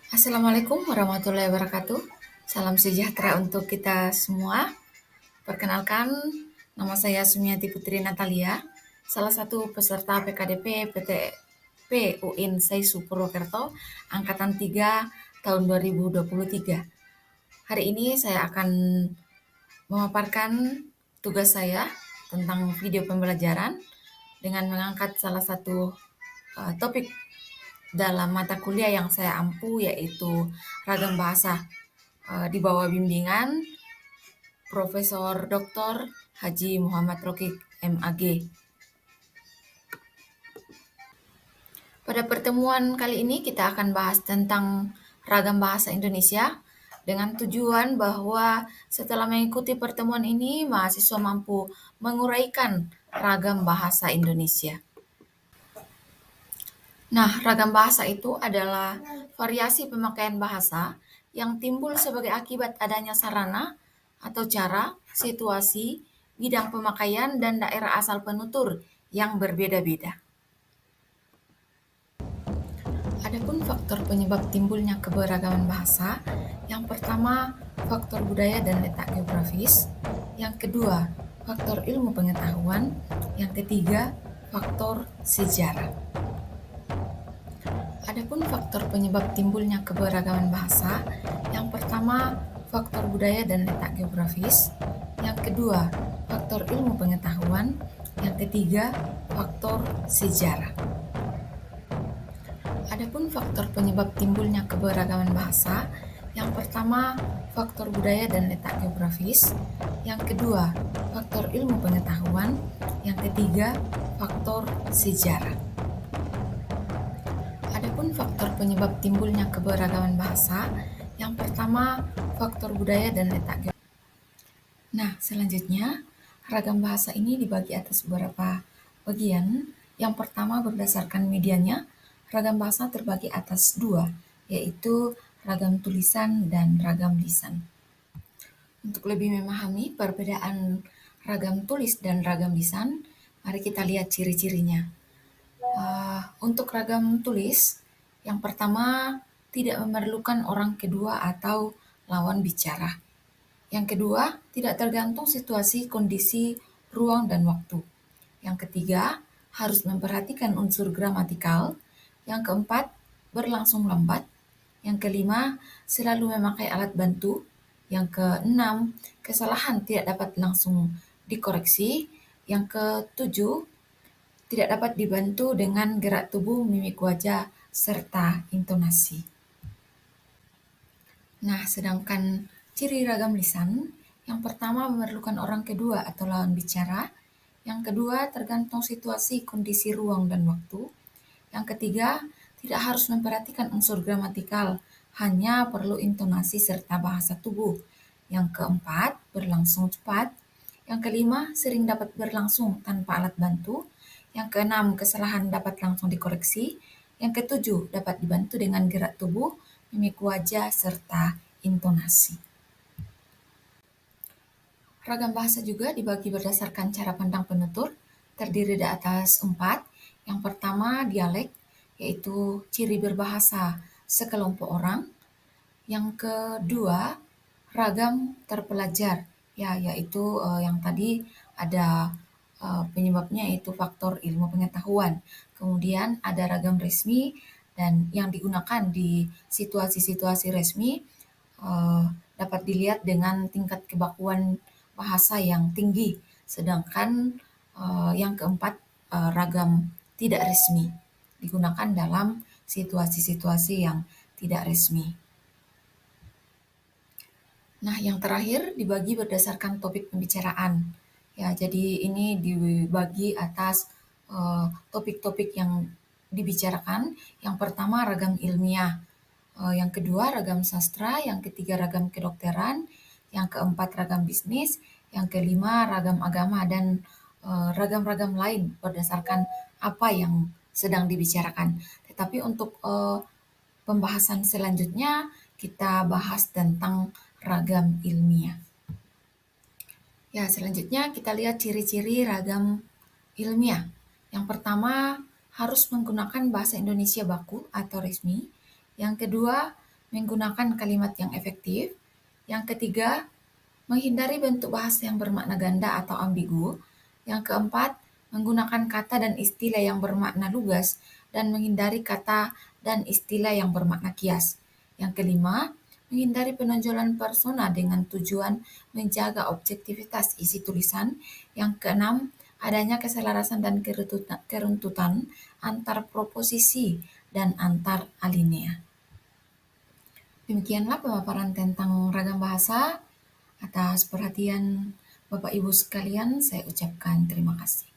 Assalamualaikum warahmatullahi wabarakatuh. Salam sejahtera untuk kita semua. Perkenalkan, nama saya Sumiati Putri Natalia, salah satu peserta PKDP PTP UIN Saisu Purwokerto, Angkatan 3 tahun 2023. Hari ini saya akan memaparkan tugas saya tentang video pembelajaran dengan mengangkat salah satu topik dalam mata kuliah yang saya ampu, yaitu ragam bahasa di bawah bimbingan Profesor Dr. Haji Muhammad Rokik MAG. Pada pertemuan kali ini kita akan bahas tentang ragam bahasa Indonesia dengan tujuan bahwa setelah mengikuti pertemuan ini mahasiswa mampu menguraikan ragam bahasa Indonesia. Nah, ragam bahasa itu adalah variasi pemakaian bahasa yang timbul sebagai akibat adanya sarana atau cara, situasi, bidang pemakaian, dan daerah asal penutur yang berbeda-beda. Adapun faktor penyebab timbulnya keberagaman bahasa, yang pertama faktor budaya dan letak geografis, yang kedua faktor ilmu pengetahuan, yang ketiga faktor sejarah. Adapun faktor penyebab timbulnya keberagaman bahasa, yang pertama faktor budaya dan letak geografis, yang kedua faktor ilmu pengetahuan, yang ketiga faktor sejarah. Adapun faktor penyebab timbulnya keberagaman bahasa, yang pertama faktor budaya dan letak geografis, yang kedua faktor ilmu pengetahuan, yang ketiga faktor sejarah. Adapun faktor penyebab timbulnya keberagaman bahasa, yang pertama faktor budaya dan letak geografis. Nah, selanjutnya ragam bahasa ini dibagi atas beberapa bagian. Yang pertama berdasarkan medianya, ragam bahasa terbagi atas dua, yaitu ragam tulisan dan ragam lisan. Untuk lebih memahami perbedaan ragam tulis dan ragam lisan, mari kita lihat ciri-cirinya. Untuk ragam tulis, yang pertama tidak memerlukan orang kedua atau lawan bicara. Yang kedua, tidak tergantung situasi, kondisi, ruang, dan waktu. Yang ketiga, harus memperhatikan unsur gramatikal. Yang keempat, berlangsung lambat. Yang kelima, selalu memakai alat bantu. Yang keenam, kesalahan tidak dapat langsung dikoreksi. Yang ketujuh, tidak dapat dibantu dengan gerak tubuh, mimik wajah, serta intonasi. Nah, sedangkan ciri ragam lisan, yang pertama memerlukan orang kedua atau lawan bicara, yang kedua tergantung situasi, kondisi, ruang, dan waktu, yang ketiga tidak harus memperhatikan unsur gramatikal, hanya perlu intonasi serta bahasa tubuh, yang keempat berlangsung cepat, yang kelima sering dapat berlangsung tanpa alat bantu, yang keenam kesalahan dapat langsung dikoreksi, yang ketujuh dapat dibantu dengan gerak tubuh, mimik wajah, serta intonasi. Ragam bahasa juga dibagi berdasarkan cara pandang penutur, terdiri dari atas 4. Yang pertama, dialek, yaitu ciri berbahasa sekelompok orang. Yang kedua, ragam terpelajar, yaitu yang tadi ada penyebabnya, yaitu faktor ilmu pengetahuan. Kemudian ada ragam resmi, dan yang digunakan di situasi-situasi resmi dapat dilihat dengan tingkat kebakuan bahasa yang tinggi. Sedangkan yang keempat, ragam tidak resmi, digunakan dalam situasi-situasi yang tidak resmi. Nah, yang terakhir dibagi berdasarkan topik pembicaraan. Ya, jadi ini dibagi atas topik-topik yang dibicarakan. Yang pertama ragam ilmiah, yang kedua ragam sastra, yang ketiga ragam kedokteran, yang keempat ragam bisnis, yang kelima ragam agama, dan ragam-ragam lain berdasarkan apa yang sedang dibicarakan. Tetapi untuk pembahasan selanjutnya kita bahas tentang ragam ilmiah. Ya, selanjutnya kita lihat ciri-ciri ragam ilmiah. Yang pertama, harus menggunakan bahasa Indonesia baku atau resmi. Yang kedua, menggunakan kalimat yang efektif. Yang ketiga, menghindari bentuk bahasa yang bermakna ganda atau ambigu. Yang keempat, menggunakan kata dan istilah yang bermakna lugas dan menghindari kata dan istilah yang bermakna kias. Yang kelima, menghindari penonjolan persona dengan tujuan menjaga objektivitas isi tulisan. Yang keenam, adanya keselarasan dan keruntutan antar proposisi dan antar alinea. Demikianlah pemaparan tentang ragam bahasa. Atas perhatian Bapak Ibu sekalian, saya ucapkan terima kasih.